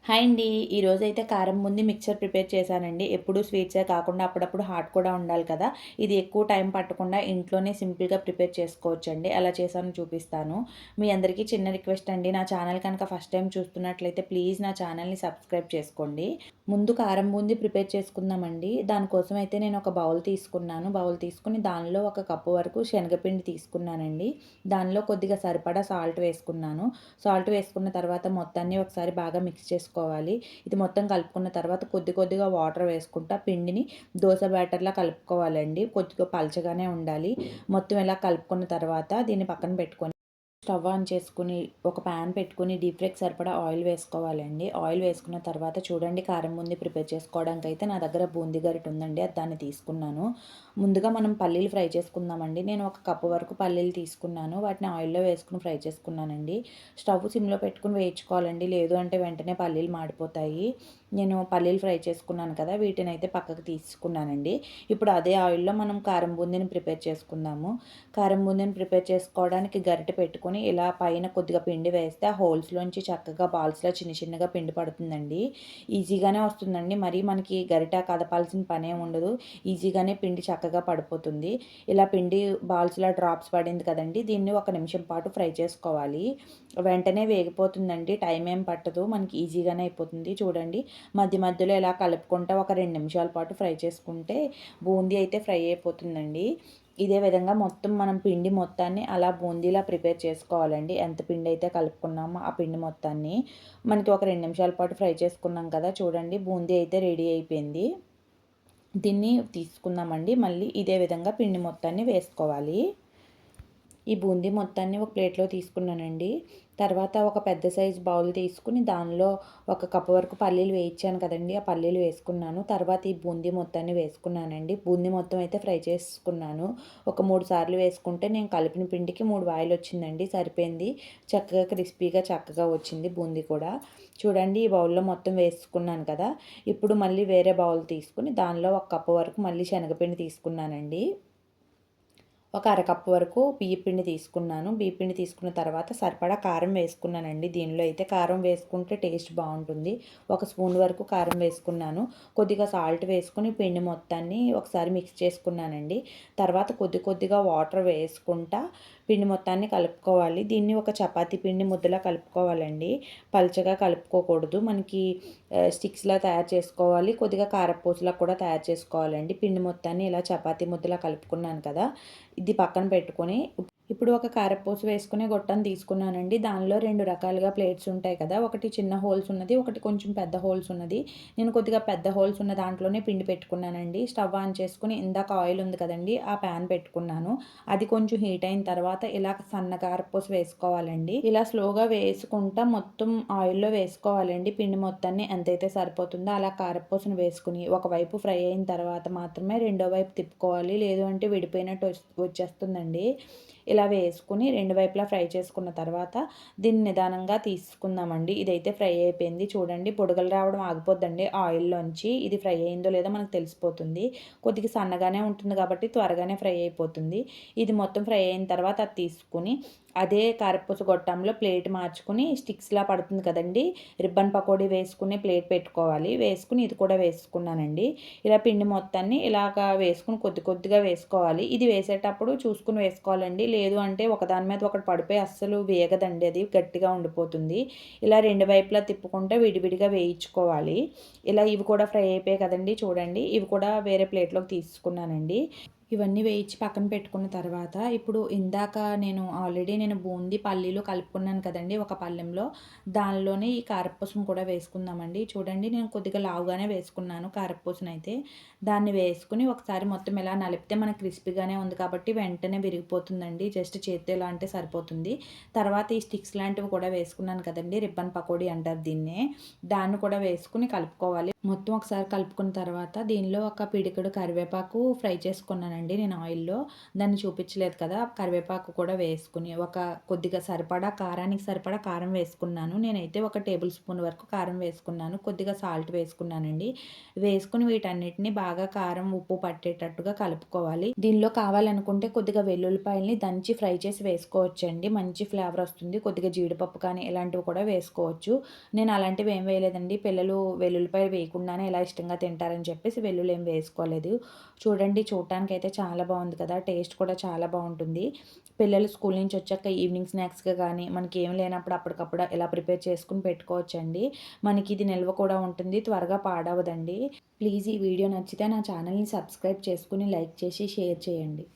Hi అండి. ఈరోజైతే కారం బూందీ మిక్చర్ ప్రిపేర్ చేశానండి. ఎప్పుడు స్వీట్సే కాకుండా అప్పుడప్పుడు హాట్ కూడా ఉండాలి కదా! ఇది ఎక్కువ టైం పట్టకుండా ఇంట్లోనే సింపుల్‌గా ప్రిపేర్ చేసుకోవచ్చండి. ఎలా చేశానో చూపిస్తాను. మీ అందరికీ చిన్న రిక్వెస్ట్ అండి. నా ఛానల్ కనుక ఫస్ట్ టైం చూస్తున్నట్లయితే ప్లీజ్ నా ఛానల్‌ని సబ్స్క్రైబ్ చేసుకోండి. ముందు కారం బూందీ ప్రిపేర్ చేసుకుందామండి. దానికోసం అయితే నేను ఒక బౌల్ తీసుకున్నాను. బౌల్ తీసుకొని దానిలో ఒక కప్పు వరకు శనగపిండి తీసుకున్నానండి. దానిలో కొద్దిగా సరిపడా సాల్ట్ వేసుకున్నాను. సాల్ట్ వేసుకున్న తర్వాత మొత్తాన్ని ఒకసారి బాగా మిక్స్ చేసుకోవాలి. ఇది మొత్తం కలుపుకున్న తర్వాత కొద్దిగా వాటర్ వేసుకుంటా పిండిని దోస బ్యాటర్‌లా కలుపుకోవాలండి. కొద్దిగా పలచగానే ఉండాలి. మొత్తం ఇలా కలుపుకున్న తర్వాత దీన్ని పక్కన పెట్టుకొని స్టవ్ ఆన్ చేసుకొని ఒక ప్యాన్ పెట్టుకొని డీప్ ఫ్రైకి సరిపడా ఆయిల్ వేసుకోవాలండి. ఆయిల్ వేసుకున్న తర్వాత చూడండి కారం బూందీ ప్రిపేర్ చేసుకోవడానికి అయితే నా దగ్గర బూందీ గరిటె ఉందండి. దాన్ని తీసుకున్నాను. ముందుగా మనం పల్లీలు ఫ్రై చేసుకుందామండి. నేను ఒక కప్పు వరకు పల్లీలు తీసుకున్నాను. వాటిని ఆయిల్‌లో వేసుకొని ఫ్రై చేసుకున్నానండి. స్టవ్ సిమ్‌లో పెట్టుకొని వేయించుకోవాలండి. లేదు అంటే వెంటనే పల్లీలు మాడిపోతాయి. నేను పల్లీలు ఫ్రై చేసుకున్నాను కదా! వీటినైతే పక్కకు తీసుకున్నానండి. ఇప్పుడు అదే ఆయిల్‌లో మనం కారం బూందీని ప్రిపేర్ చేసుకుందాము. కారం బూందీని ప్రిపేర్ చేసుకోవడానికి గరిటె పెట్టుకొని ఇలా పైన కొద్దిగా పిండి వేస్తే ఆ హోల్స్‌లోంచి చక్కగా బాల్స్‌లా చిన్నగా పిండి పడుతుందండి. ఈజీగానే వస్తుందండి. మరీ మనకి గరిట కదపాల్సిన పనేం ఉండదు. ఈజీగానే పిండి చక్కగా పడిపోతుంది. ఇలా పిండి బాల్స్‌లా డ్రాప్స్ పడింది కదండీ! దీన్ని ఒక నిమిషం పాటు ఫ్రై చేసుకోవాలి. వెంటనే వేగిపోతుందండి. టైం ఏం పట్టదు. మనకి ఈజీగానే అయిపోతుంది. చూడండి మధ్యలో ఇలా కలుపుకుంటా ఒక 2 నిమిషాల పాటు ఫ్రై చేసుకుంటే బూందీ అయితే ఫ్రై అయిపోతుందండి. ఇదే విధంగా మొత్తం మనం పిండి మొత్తాన్ని అలా బూందీలా ప్రిపేర్ చేసుకోవాలండి. ఎంత పిండి అయితే కలుపుకున్నామో ఆ పిండి మొత్తాన్ని మనకి ఒక 2 నిమిషాల పాటు ఫ్రై చేసుకున్నాం కదా! చూడండి బూందీ అయితే రెడీ అయిపోయింది. దీన్ని తీసుకుందామండి. మళ్ళీ ఇదే విధంగా పిండి మొత్తాన్ని వేసుకోవాలి. ఈ బూందీ మొత్తాన్ని ఒక ప్లేట్‌లో తీసుకున్నానండి. తర్వాత ఒక పెద్ద సైజ్ బౌల్ తీసుకొని దానిలో ఒక కప్పు వరకు పల్లీలు వేయించాను కదండీ! ఆ పల్లీలు వేసుకున్నాను. తర్వాత ఈ బూందీ మొత్తాన్ని వేసుకున్నానండి. బూందీ మొత్తం అయితే ఫ్రై చేసుకున్నాను. ఒక 3 సార్లు వేసుకుంటే నేను కలిపిన పిండికి 3 వాయిలొచ్చిందండి. సరిపోయింది. చక్కగా క్రిస్పీగా చక్కగా వచ్చింది బూందీ కూడా. చూడండి ఈ బౌల్‌లో మొత్తం వేసుకున్నాను కదా! ఇప్పుడు మళ్ళీ వేరే బౌల్ తీసుకొని దానిలో ఒక కప్పు వరకు మళ్ళీ శనగపిండి తీసుకున్నానండి. ఒక అరకప్పు వరకు బియ్యపిండి తీసుకున్నాను. బియ్యపిండి తీసుకున్న తర్వాత సరిపడా కారం వేసుకున్నానండి. దీనిలో అయితే కారం వేసుకుంటే టేస్ట్ బాగుంటుంది. ఒక స్పూన్ వరకు కారం వేసుకున్నాను. కొద్దిగా సాల్ట్ వేసుకొని పిండి మొత్తాన్ని ఒకసారి మిక్స్ చేసుకున్నానండి. తర్వాత కొద్దిగా వాటర్ వేసుకుంటా పిండి మొత్తాన్ని కలుపుకోవాలి. దీన్ని ఒక చపాతీ పిండి ముద్దలా కలుపుకోవాలండి. పల్చగా కలుపుకోకూడదు. మనకి స్టిక్స్‌లా తయారు చేసుకోవాలి. కొద్దిగా కారపూసలా కూడా తయారు చేసుకోవాలండి. పిండి మొత్తాన్ని ఇలా చపాతీ ముద్దలా కలుపుకున్నాను కదా! ఇది పక్కన పెట్టుకొని ఇప్పుడు ఒక కారపూస వేసుకునే గొట్టం తీసుకున్నానండి. దానిలో 2 రకాలుగా ప్లేట్స్ ఉంటాయి కదా! ఒకటి చిన్న హోల్స్ ఉన్నది. ఒకటి కొంచెం పెద్ద హోల్స్ ఉన్నది. నేను కొద్దిగా పెద్ద హోల్స్ ఉన్న దాంట్లోనే పిండి పెట్టుకున్నానండి. స్టవ్ ఆన్ చేసుకొని ఇందాక ఆయిల్ ఉంది కదండీ! ఆ ప్యాన్ పెట్టుకున్నాను. అది కొంచెం హీట్ అయిన తర్వాత ఇలా సన్న కారపూస వేసుకోవాలండి. ఇలా స్లోగా వేసుకుంటా మొత్తం ఆయిల్‌లో వేసుకోవాలండి. పిండి మొత్తాన్ని ఎంతైతే సరిపోతుందో అలా కారపూసను వేసుకొని ఒకవైపు ఫ్రై అయిన తర్వాత మాత్రమే రెండో వైపు తిప్పుకోవాలి. లేదు అంటే విడిపోయినట్టు వచ్చేస్తుందండి. ఇలా వేసుకొని రెండు వైపులా ఫ్రై చేసుకున్న తర్వాత దీన్ని నిదానంగా తీసుకుందామండి. ఇదైతే ఫ్రై అయిపోయింది. చూడండి బుడగలు రావడం ఆగిపోద్దండి ఆయిల్‌లోంచి. ఇది ఫ్రై అయిందో లేదో మనకు తెలిసిపోతుంది. కొద్దిగా సన్నగానే ఉంటుంది కాబట్టి త్వరగానే ఫ్రై అయిపోతుంది. ఇది మొత్తం ఫ్రై అయిన తర్వాత అది తీసుకొని అదే కారపూస గొట్టంలో ప్లేట్ మార్చుకొని స్టిక్స్‌లా పడుతుంది కదండీ! రిబ్బన్ పకోడీ వేసుకునే ప్లేట్ పెట్టుకోవాలి. వేసుకొని ఇది కూడా వేసుకున్నానండి. ఇలా పిండి మొత్తాన్ని ఇలాగా వేసుకొని కొద్దిగా వేసుకోవాలి. ఇది వేసేటప్పుడు చూసుకొని వేసుకోవాలండి. లేదు అంటే ఒకదాని మీద ఒకటి పడిపోయి అస్సలు వేగదండి అది గట్టిగా ఉండిపోతుంది. ఇలా రెండు వైపులా తిప్పుకుంటే విడివిడిగా వేయించుకోవాలి. ఇలా ఇవి కూడా ఫ్రై అయిపోయాయి కదండీ! చూడండి. ఇవి కూడా వేరే ప్లేట్‌లోకి తీసుకున్నానండి. ఇవన్నీ వేయించి పక్కన పెట్టుకున్న తర్వాత ఇప్పుడు ఇందాక నేను బూందీ పల్లీలు కలుపుకున్నాను కదండీ ఒక పళ్ళెంలో. దానిలోనే ఈ కారపూసను కూడా వేసుకుందామండి. చూడండి నేను కొద్దిగా లావుగానే వేసుకున్నాను కారపూసనైతే. దాన్ని వేసుకొని ఒకసారి మొత్తం ఇలా నలిపితే మనకు క్రిస్పీగానే ఉంది కాబట్టి వెంటనే విరిగిపోతుందండి. జస్ట్ చేత్తో ఇలా అంటే సరిపోతుంది. తర్వాత ఈ స్టిక్స్ లాంటివి కూడా వేసుకున్నాను కదండీ! రిబ్బన్ పకోడీ అంటారు దీన్నే. దాన్ని కూడా వేసుకొని కలుపుకోవాలి. మొత్తం ఒకసారి కలుపుకున్న తర్వాత దీనిలో ఒక పిడికెడు కరివేపాకు ఫ్రై చేసుకున్నానండి. వేసుకున్నానండి నేను ఆయిల్‌లో. దాన్ని చూపించలేదు కదా! కరివేపాకు కూడా వేసుకొని, కొద్దిగా సరిపడా కారానికి సరిపడా కారం వేసుకున్నాను. నేనైతే ఒక టేబుల్ స్పూన్ వరకు కారం వేసుకున్నాను. కొద్దిగా సాల్ట్ వేసుకున్నానండి. వేసుకొని వీటన్నిటిని బాగా కారం, ఉప్పు పట్టేటట్టుగా కలుపుకోవాలి. దీనిలో కావాలనుకుంటే కొద్దిగా వెల్లుల్లిపాయల్ని దంచి ఫ్రై చేసి వేసుకోవచ్చండి. మంచి ఫ్లేవర్ వస్తుంది. కొద్దిగా జీడిపప్పు కానీ ఇలాంటివి కూడా వేసుకోవచ్చు. నేను అలాంటివి ఏం వేయలేదండి. పిల్లలు వెల్లుల్లిపాయ వేయకుండానే ఇలా ఇష్టంగా తింటారని చెప్పేసి వెల్లుల్లి ఏం వేసుకోలేదు. చూడండి చూడటానికైతే చాలా బాగుంది కదా! టేస్ట్ కూడా చాలా బావుంటుంది. పిల్లలు స్కూల్ నుంచి వచ్చాక ఈవినింగ్ స్నాక్స్‌గా గానీ, మనకి ఏమి లేనప్పుడు అప్పటికప్పుడు ఇలా ప్రిపేర్ చేసుకొని పెట్టుకోవచ్చండి. మనకి ఇది నిల్వ కూడా ఉంటుంది. త్వరగా పాడవదండి. ప్లీజ్ ఈ వీడియో నచ్చితే నా ఛానల్‌ని సబ్స్క్రైబ్ చేసుకొని, లైక్ చేసి, షేర్ చేయండి.